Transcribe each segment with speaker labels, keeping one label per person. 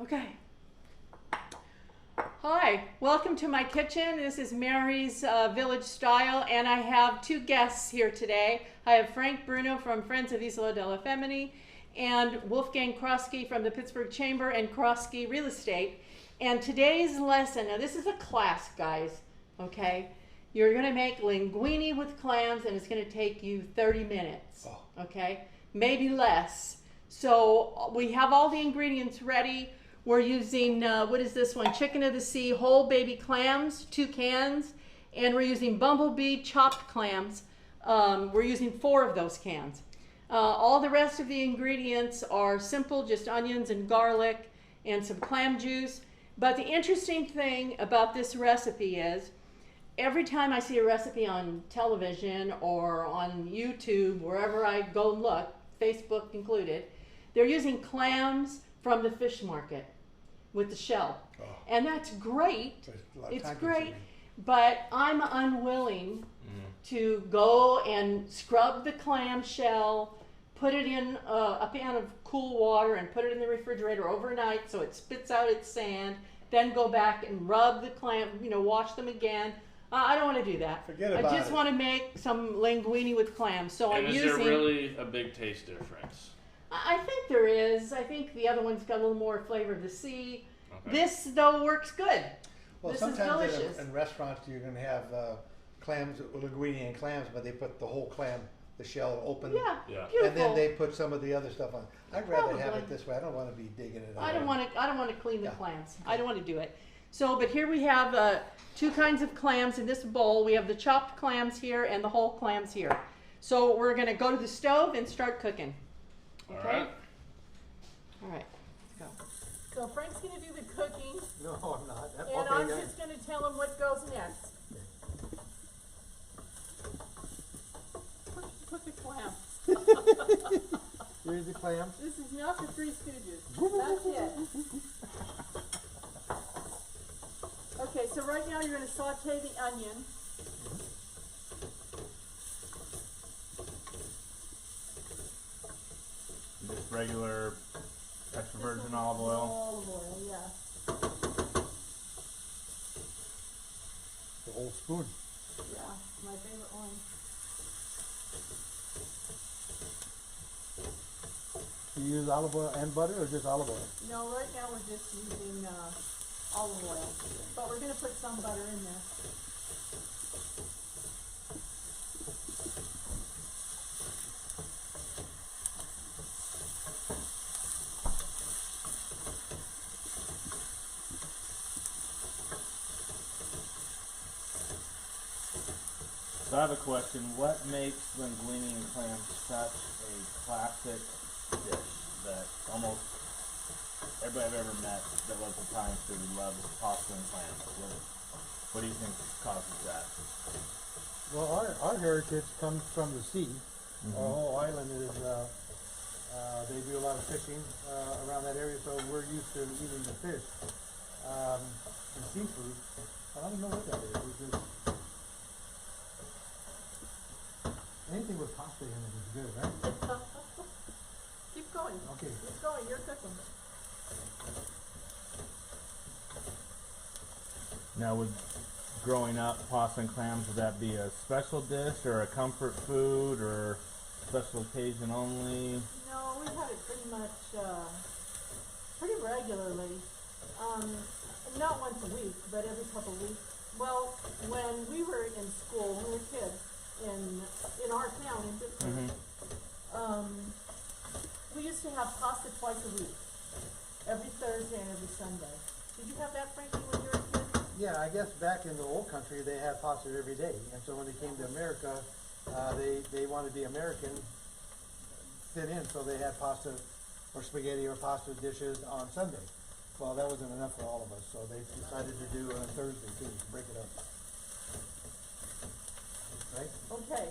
Speaker 1: Okay. Hi, welcome to my kitchen. This is Mary's Village Style, and I have two guests here today. I have Frank Bruno from Friends of Isola della Femmini and Wolfgang Kroski from the Pittsburgh Chamber and Kroski Real Estate. And today's lesson, now this is a class, guys, okay? You're gonna make linguine with clams, and it's gonna take you 30 minutes, okay? Maybe less. So we have all the ingredients ready. We're using, what is this one? Chicken of the Sea whole baby clams, 2 cans. And we're using Bumblebee chopped clams. We're using 4 of those cans. All the rest of the ingredients are simple, just onions and garlic and some clam juice. But the interesting thing about this recipe is, every time I see a recipe on television or on YouTube, wherever I go look, Facebook included, they're using clams from the fish market with the shell. And that's great. It's great, but I'm unwilling to go and scrub the clam shell, put it in a pan of cool water and put it in the refrigerator overnight so it spits out its sand, then go back and rub the clam, wash them again. I don't want to do that.
Speaker 2: Forget about it.
Speaker 1: I just want to make some linguine with clams. So
Speaker 3: and
Speaker 1: I'm
Speaker 3: is
Speaker 1: using.
Speaker 3: there really a big taste difference?
Speaker 1: I think there is. I think the other one's got a little more flavor of the sea.
Speaker 3: Okay.
Speaker 1: This, though, works good.
Speaker 2: Well,
Speaker 1: This is
Speaker 2: sometimes
Speaker 1: delicious.
Speaker 2: in restaurants you're going to have clams, linguine and clams, but they put the whole clam, the shell open.
Speaker 1: Yeah,
Speaker 3: Yeah.
Speaker 1: beautiful.
Speaker 2: And then they put some of the other stuff on. I'd rather have
Speaker 1: Probably.
Speaker 2: it this way. I don't want to be digging it out.
Speaker 1: I don't want to clean the
Speaker 2: Yeah.
Speaker 1: clams. I don't want to do it. So, but here we have 2 kinds of clams in this bowl. We have the chopped clams here and the whole clams here. So we're going to go to the stove and start cooking. Okay?
Speaker 3: All right.
Speaker 1: All right. Let's go. So Frank's going to do the cooking,
Speaker 2: No, I'm not.
Speaker 1: and I'm just going to tell him what goes next. Put the clams.
Speaker 2: Here's the clam.
Speaker 1: This is not the Three Stooges. That's it. Okay, so right now you're going to saute the onion.
Speaker 3: Just regular extra virgin olive oil.
Speaker 1: Olive oil, yeah.
Speaker 2: The whole spoon.
Speaker 1: Yeah, my favorite one.
Speaker 2: Do you use olive oil and butter or just olive oil?
Speaker 1: No, right now we're just using olive oil, but we're going to put some butter in there.
Speaker 3: So I have a question. What makes linguine and clams such a classic dish that almost everybody I've ever met that loves Italian food loves pasta and clams? What do you think causes that?
Speaker 4: Well, our heritage comes from the sea. Our whole island is, they do a lot of fishing around that area, so we're used to eating the fish and seafood. I don't know what that is. It's just, anything with pasta in it is good, right?
Speaker 1: Keep going.
Speaker 4: Okay.
Speaker 1: Keep going. You're cooking.
Speaker 3: Now, would growing up, pasta and clams, would that be a special dish or a comfort food or special occasion only?
Speaker 1: No, we've had it pretty much, pretty regularly. Not once a week, but every couple of weeks. Well, when we were in school, when we were kids, in our town in Pittsburgh, we used to have pasta twice a week, every Thursday and every Sunday. Did you have that, Frankie, when you were a kid?
Speaker 4: Yeah, I guess back in the old country they had pasta every day, and so when they came to America, they wanted the American fit in, so they had pasta or spaghetti or pasta dishes on Sunday. Well, that wasn't enough for all of us, so they decided to do it on Thursday too, to break it up. Right?
Speaker 1: Okay,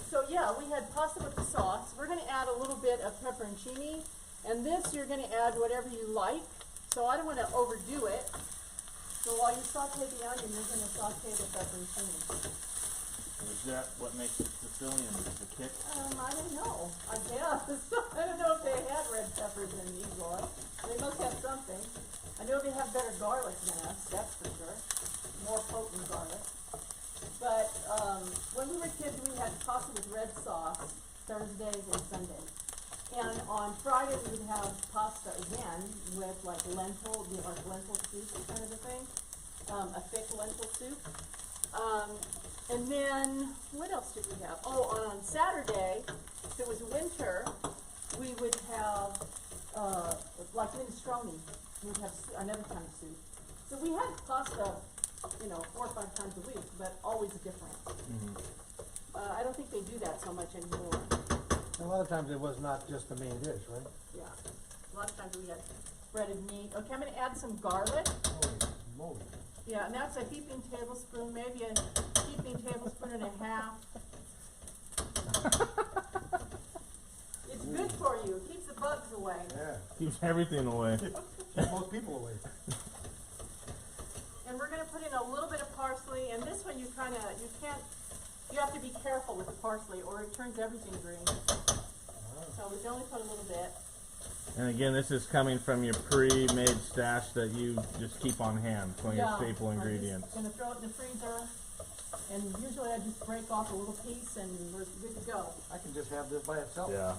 Speaker 1: so yeah, we had pasta with the sauce. We're going to add a little bit of pepperoncini, and this you're going to add whatever you like. So I don't want to overdo it. So while you saute the onion, you're going to saute the pepperoncini.
Speaker 3: Is that what makes it Sicilian? The kick?
Speaker 1: I don't know. I guess. I don't know if they had red peppers in Isola. They must have something. have better garlic than us, that's for sure. More potent garlic. But when we were kids, we had pasta with red sauce Thursdays and Sundays. And on Friday, we would have pasta again with like lentil, like lentil soup kind of a thing, a thick lentil soup. And then, what else did we have? Oh, on Saturday, if it was winter, we would have, like minestrone. We'd have another kind of soup. So we had pasta, 4 or 5 times a week, but always different. I don't think they do that so much anymore.
Speaker 4: A lot of times it was not just the main dish, right?
Speaker 1: Yeah. A lot of times we had breaded meat. Okay, I'm gonna add some garlic.
Speaker 4: Holy moly.
Speaker 1: Yeah, and that's a heaping tablespoon, maybe a heaping tablespoon and a half. It's good for you. It keeps the bugs away.
Speaker 4: Yeah.
Speaker 3: Keeps everything away.
Speaker 4: Keeps most people away.
Speaker 1: And we're gonna put in a little bit of parsley, and this one you have to be careful with the parsley or it turns everything green. So we can only put a little bit.
Speaker 3: And again, this is coming from your pre-made stash that you just keep on hand, one of your staple ingredients.
Speaker 1: I'm just gonna throw it in the freezer, and usually I just break off a little piece and we're good to go.
Speaker 4: I can just have this by itself.
Speaker 3: Yeah.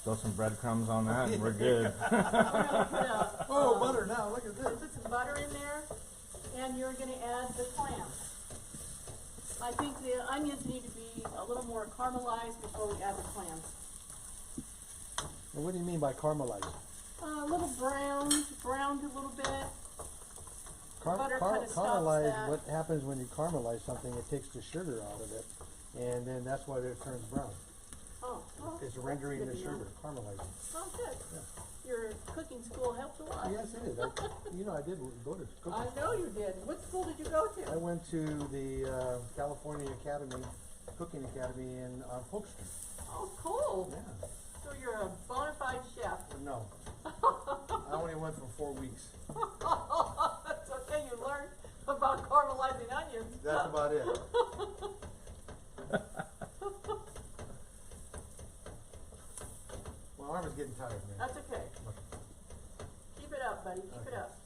Speaker 3: Throw some breadcrumbs on that and we're good.
Speaker 1: We're gonna put
Speaker 4: Oh, butter now, look at this.
Speaker 1: put some butter in there, and you're gonna add the clams. I think the onions need to be a little more caramelized before we add the clams.
Speaker 4: And what do you mean by caramelized?
Speaker 1: A little browned a little bit. Butter kinda stops
Speaker 4: Caramelize,
Speaker 1: that.
Speaker 4: what happens when you caramelize something, it takes the sugar out of it, and then that's why it turns brown.
Speaker 1: Oh, well,
Speaker 4: It's
Speaker 1: that's
Speaker 4: rendering
Speaker 1: good
Speaker 4: the
Speaker 1: to know.
Speaker 4: sugar, caramelizing.
Speaker 1: Oh, good.
Speaker 4: Yeah.
Speaker 1: Your cooking school helped a lot.
Speaker 4: Yes, it is. I did go to
Speaker 1: I
Speaker 4: cooking.
Speaker 1: know you did. What school did you go
Speaker 4: I
Speaker 1: to?
Speaker 4: went to the California Academy, Cooking Academy on Polk Street.
Speaker 1: Oh, cool.
Speaker 4: Yeah.
Speaker 1: So you're a bona fide chef.
Speaker 4: No. I only went for 4 weeks.
Speaker 1: That's okay. You learned about caramelizing onions.
Speaker 4: That's about it. My arm is getting tired, man.
Speaker 1: That's okay. Keep it up, buddy. Keep it up.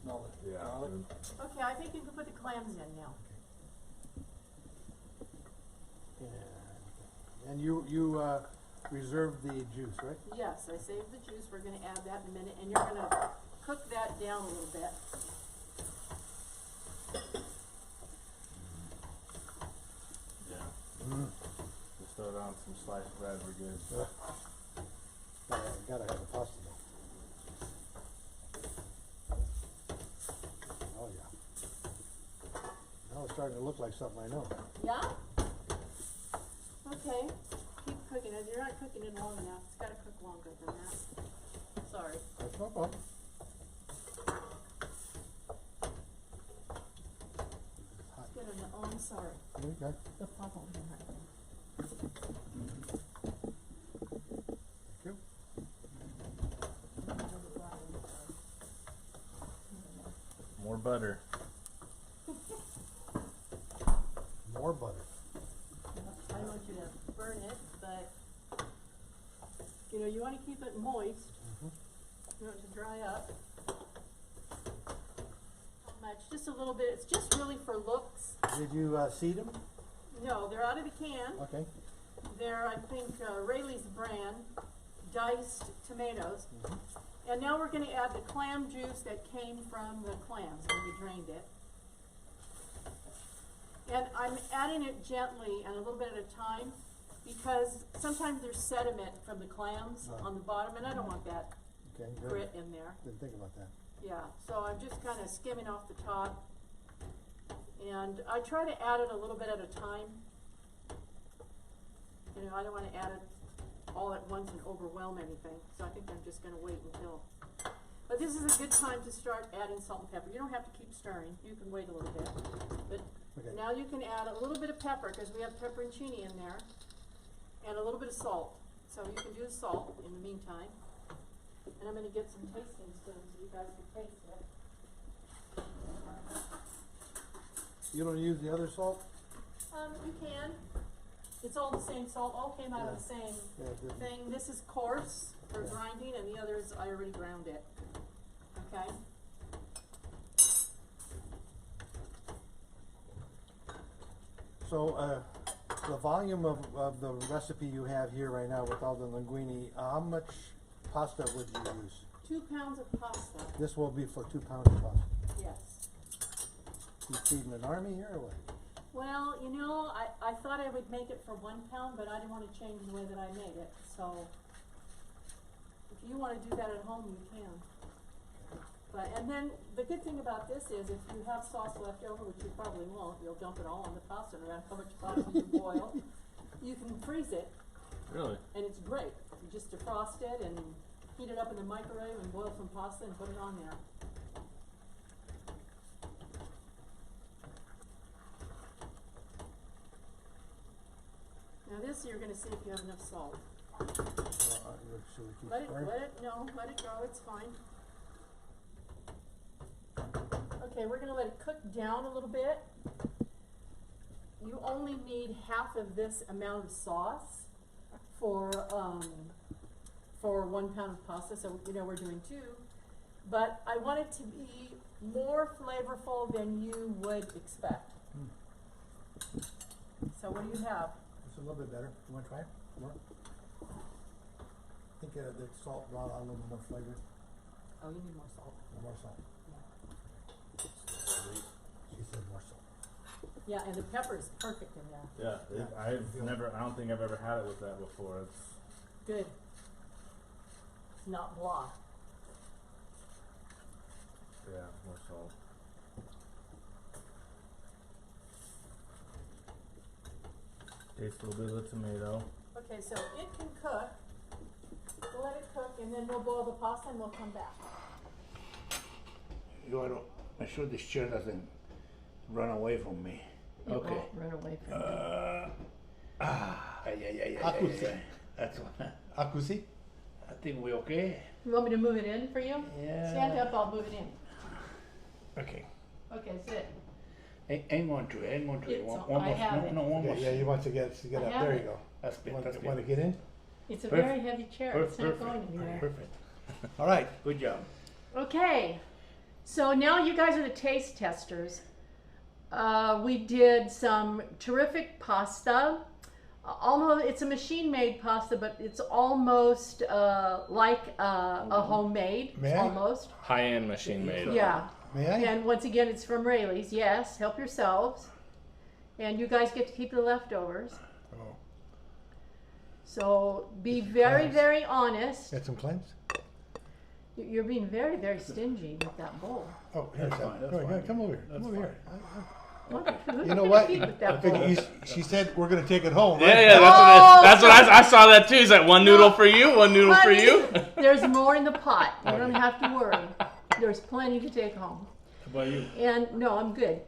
Speaker 4: Smell it.
Speaker 3: Yeah.
Speaker 4: Garlic.
Speaker 1: Okay, I think you can put the clams in now.
Speaker 4: Yeah. And you reserved the juice, right?
Speaker 1: Yes, I saved the juice. We're going to add that in a minute, and you're going to cook that down a little bit.
Speaker 3: Yeah. Just throw it on some sliced bread, we're good.
Speaker 4: Gotta have the pasta though. Oh yeah. Now it's starting to look like something I know.
Speaker 1: Yeah? Okay. Keep cooking it. You're not cooking it long enough. It's got to cook longer than that. Sorry.
Speaker 4: That's no problem.
Speaker 1: It's good. Oh, I'm sorry.
Speaker 4: Okay.
Speaker 1: The pop over there.
Speaker 4: Thank you.
Speaker 3: More butter.
Speaker 4: More butter.
Speaker 1: I don't want you to burn it, but you want to keep it moist. You want it to dry up. Not much, just a little bit. It's just really for looks.
Speaker 4: Did you seed them?
Speaker 1: No, they're out of the can.
Speaker 4: Okay.
Speaker 1: They're, I think, Rayleigh's brand, diced tomatoes. And now we're going to add the clam juice that came from the clams when we drained it. And I'm adding it gently and a little bit at a time because sometimes there's sediment from the clams on the bottom, and I don't want that
Speaker 4: Okay. Good.
Speaker 1: grit in there.
Speaker 4: Didn't think about that.
Speaker 1: Yeah, so I'm just kind of skimming off the top. And I try to add it a little bit at a time. I don't want to add it all at once and overwhelm anything. So I think I'm just going to wait until. But this is a good time to start adding salt and pepper. You don't have to keep stirring. You can wait a little bit. But
Speaker 4: Okay.
Speaker 1: now you can add a little bit of pepper because we have pepperoncini in there. And a little bit of salt. So you can do the salt in the meantime. And I'm going to get some tasting spoons so you guys can taste it.
Speaker 4: You don't use the other salt?
Speaker 1: You can. It's all the same salt, all came out of the same
Speaker 4: Yeah, good.
Speaker 1: thing. This is coarse for grinding, and the others, I already ground it. Okay?
Speaker 4: So, the volume of the recipe you have here right now with all the linguine, how much pasta would you use?
Speaker 1: 2 pounds of pasta.
Speaker 4: This will be for 2 pounds of pasta.
Speaker 1: Yes.
Speaker 4: You feeding an army here or what?
Speaker 1: Well, you know, I thought I would make it for 1 pound, but I didn't want to change the way that I made it. So, if you want to do that at home, you can. But, and then the good thing about this is if you have sauce left over, which you probably won't, you'll dump it all on the pasta no matter how much pasta you boil. You can freeze it,
Speaker 3: Really?
Speaker 1: and it's great. You just defrost it and heat it up in the microwave and boil some pasta and put it on there. Now this, you're gonna see if you have enough salt.
Speaker 4: Should we keep
Speaker 1: Let
Speaker 4: stirring?
Speaker 1: it go, it's fine. Okay, we're gonna let it cook down a little bit. You only need half of this amount of sauce for 1 pound of pasta, so you know we're doing 2. But I want it to be more flavorful than you would expect. So what do you have?
Speaker 4: It's a little bit better. You wanna try it? More? I think the salt brought on a little more flavor.
Speaker 1: Oh, you need more salt.
Speaker 4: More salt. She said more salt.
Speaker 1: Yeah, and the pepper is perfect in there.
Speaker 3: Yeah. I don't think I've ever had it with that before. It's
Speaker 1: Good. It's not blah.
Speaker 3: yeah, more salt. Taste a little bit of the tomato.
Speaker 1: Okay, so it can cook. We'll let it cook, and then we'll boil the pasta, and we'll come back.
Speaker 2: You want to make sure this chair doesn't run away from me.
Speaker 1: It
Speaker 2: Okay.
Speaker 1: won't run away from you.
Speaker 2: Yeah. That's what.
Speaker 4: Akusi?
Speaker 2: I think we okay.
Speaker 1: You want me to move it in for you?
Speaker 2: Yeah.
Speaker 1: Stand up, I'll move it in.
Speaker 2: Okay.
Speaker 1: Okay, sit.
Speaker 2: Hang on to it.
Speaker 1: It's
Speaker 2: One
Speaker 1: all- I
Speaker 2: more.
Speaker 1: have it.
Speaker 2: No, one more.
Speaker 4: Yeah, you want to get
Speaker 1: I
Speaker 4: up.
Speaker 1: have
Speaker 4: There
Speaker 1: it.
Speaker 4: you go.
Speaker 2: That's good. That's
Speaker 4: Want to
Speaker 2: good.
Speaker 4: get in?
Speaker 1: It's a
Speaker 2: Perfect.
Speaker 1: very heavy chair, it's not going anywhere.
Speaker 2: Perfect.
Speaker 4: All right.
Speaker 2: Good job.
Speaker 1: Okay, so now you guys are the taste testers. We did some terrific pasta. Almost, it's a machine-made pasta, but it's almost like a homemade.
Speaker 4: May I?
Speaker 1: Almost.
Speaker 3: High-end machine made.
Speaker 1: Yeah.
Speaker 4: May I?
Speaker 1: And once again, it's from Rayleigh's. Yes, help yourselves. And you guys get to keep the leftovers.
Speaker 4: Oh.
Speaker 1: So be very,
Speaker 4: Clams.
Speaker 1: very honest.
Speaker 4: Got some clams?
Speaker 1: You're being very, very stingy with that bowl.
Speaker 4: Oh, here's
Speaker 2: That's
Speaker 4: some.
Speaker 2: fine, that's
Speaker 4: Go ahead,
Speaker 2: fine.
Speaker 4: come over here.
Speaker 2: That's
Speaker 4: Come over here.
Speaker 1: You
Speaker 4: know what?
Speaker 1: With that
Speaker 4: I figure
Speaker 1: bowl.
Speaker 4: she said we're gonna take it home.
Speaker 3: Yeah,
Speaker 4: right?
Speaker 3: yeah, that's what I saw that too. He's like, one noodle for you, one noodle for
Speaker 1: Honey,
Speaker 3: you.
Speaker 1: There's more in the pot. You don't have to worry. There's plenty to take home.
Speaker 2: How about you?
Speaker 1: And no, I'm good.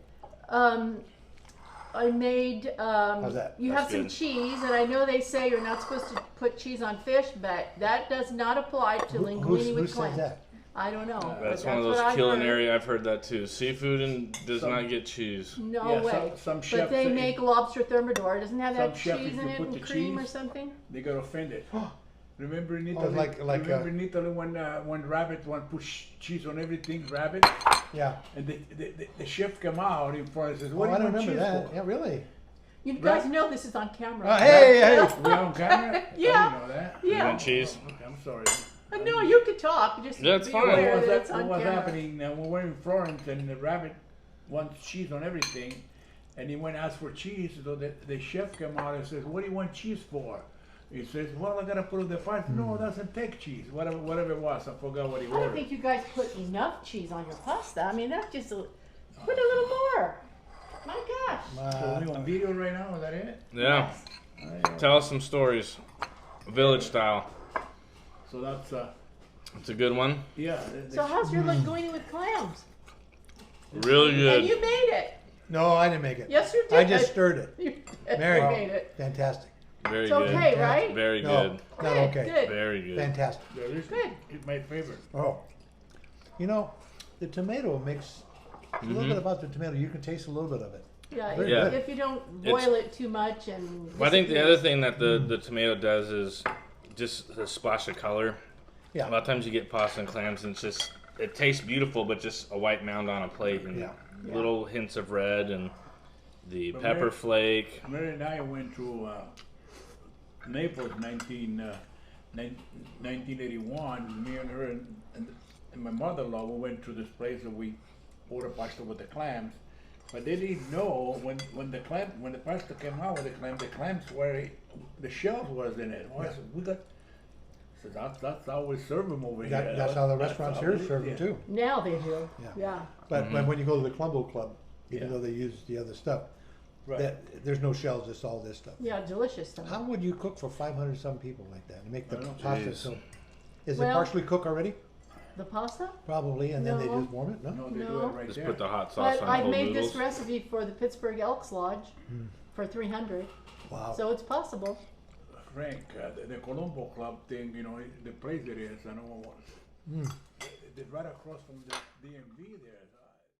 Speaker 1: I made.
Speaker 4: How's that?
Speaker 1: You
Speaker 3: That's
Speaker 1: have some
Speaker 3: good.
Speaker 1: cheese, and I know they say you're not supposed to put cheese on fish, but that does not apply to linguine
Speaker 4: Who
Speaker 1: with
Speaker 4: says
Speaker 1: clams.
Speaker 4: that?
Speaker 1: I don't know. but
Speaker 3: That's one of
Speaker 1: what
Speaker 3: those
Speaker 1: I've
Speaker 3: culinary. I've heard that too. Seafood and does
Speaker 2: Some-
Speaker 3: not get cheese.
Speaker 1: heard. No
Speaker 2: Yeah,
Speaker 1: way.
Speaker 2: some
Speaker 1: But
Speaker 2: chefs
Speaker 1: they
Speaker 2: say-
Speaker 1: make lobster thermidor. Doesn't have that
Speaker 2: Some chef,
Speaker 1: cheese
Speaker 2: if
Speaker 1: in
Speaker 2: you
Speaker 1: it
Speaker 2: put
Speaker 1: and
Speaker 2: the
Speaker 1: cream or
Speaker 2: cheese-
Speaker 1: something?
Speaker 2: They got offended. Remember in
Speaker 4: Oh,
Speaker 2: Italy?
Speaker 4: like
Speaker 2: remember in Italy when rabbit one put cheese on everything, rabbit,
Speaker 4: Yeah.
Speaker 2: and the chef came out in front and says,
Speaker 4: Oh,
Speaker 2: "What
Speaker 4: I
Speaker 2: do you
Speaker 4: don't
Speaker 2: want
Speaker 4: remember
Speaker 2: cheese
Speaker 4: that.
Speaker 2: for?"
Speaker 4: Yeah, really.
Speaker 1: You guys
Speaker 2: Right.
Speaker 1: know this is on camera.
Speaker 4: Hey.
Speaker 2: We on camera?
Speaker 1: Yeah.
Speaker 2: I didn't know that.
Speaker 3: You
Speaker 1: Yeah.
Speaker 3: want cheese?
Speaker 2: Okay, I'm sorry.
Speaker 1: No, you could talk. Just
Speaker 3: Yeah, it's
Speaker 1: be
Speaker 3: fine.
Speaker 1: aware
Speaker 2: What
Speaker 1: that
Speaker 2: was,
Speaker 1: it's on
Speaker 2: what was
Speaker 1: camera.
Speaker 2: happening? We were in Florence, and the rabbit wants cheese on everything, and he went and asked for cheese. So the chef came out and says, "What do you want cheese for?" He says, "Well, I gotta put it in the pot." No, it doesn't take cheese. Whatever it was, I forgot what he
Speaker 1: I don't
Speaker 2: ordered.
Speaker 1: think you guys put enough cheese on your pasta. I mean, that's just put a little more. My gosh.
Speaker 2: So we on video right now? Is that it?
Speaker 3: Yeah. Tell us some stories, village style.
Speaker 2: So that's
Speaker 3: It's a good one.
Speaker 2: yeah.
Speaker 1: So how's your linguine with clams?
Speaker 3: Really
Speaker 1: And
Speaker 3: good.
Speaker 1: you made it.
Speaker 4: No, I didn't make it.
Speaker 1: Yes, you did.
Speaker 4: I just stirred it.
Speaker 1: You did.
Speaker 4: Mary.
Speaker 1: You made it.
Speaker 4: Fantastic.
Speaker 3: Very
Speaker 1: It's
Speaker 3: good.
Speaker 1: okay, right?
Speaker 3: Very
Speaker 4: No,
Speaker 3: good.
Speaker 4: not
Speaker 1: Good,
Speaker 4: okay.
Speaker 1: Good.
Speaker 3: Very good.
Speaker 4: Fantastic.
Speaker 2: Yeah, this
Speaker 1: Good.
Speaker 2: is my favorite.
Speaker 4: Oh. You know, the tomato makes a little bit about the tomato. You can taste a little bit of it.
Speaker 1: Yeah,
Speaker 5: Very
Speaker 6: good.
Speaker 1: if you don't boil it too much and.
Speaker 6: Well, I think the other thing that the tomato does is just a splash of color.
Speaker 5: Yeah.
Speaker 6: A lot of times you get pasta and clams and it's just, it tastes beautiful, but just a white mound on a plate and
Speaker 5: Yeah.
Speaker 6: little hints of red and the
Speaker 2: But
Speaker 6: pepper
Speaker 2: Mary-
Speaker 6: flake.
Speaker 2: Mary and I went to Naples 1981. Me and her and my mother-in-law, we went to this place and we ordered pasta with the clams. But they didn't know when the pasta came out with the clams were, the shells was in it.
Speaker 5: Yeah.
Speaker 2: We got, so that's how we serve them over here.
Speaker 5: That's how the restaurants here serve them
Speaker 2: yeah.
Speaker 5: too.
Speaker 1: Now they do.
Speaker 5: Yeah.
Speaker 1: Yeah.
Speaker 5: But when you go to the Colombo Club, even
Speaker 2: Yeah.
Speaker 5: though they use the other stuff,
Speaker 2: Right.
Speaker 5: there's no shells, it's all this stuff.
Speaker 1: Yeah, delicious stuff.
Speaker 5: How would you cook for 500 some people like that and make the
Speaker 2: I don't know.
Speaker 5: pasta
Speaker 6: Jeez.
Speaker 5: so? Is
Speaker 1: Well-
Speaker 5: it partially cooked already?
Speaker 1: The pasta?
Speaker 5: Probably, and then they
Speaker 1: No.
Speaker 5: just warm it? No?
Speaker 2: No, they do
Speaker 1: No.
Speaker 2: it right
Speaker 6: Just
Speaker 2: there.
Speaker 6: put the hot sauce
Speaker 1: But
Speaker 6: on
Speaker 1: I've
Speaker 6: whole
Speaker 1: made
Speaker 6: noodles.
Speaker 1: this recipe for the Pittsburgh Elks Lodge for 300,
Speaker 5: Wow.
Speaker 1: so it's possible.
Speaker 2: Frank, the Colombo Club thing, you know, the place it is, I don't know what. It's right across from the DMV there.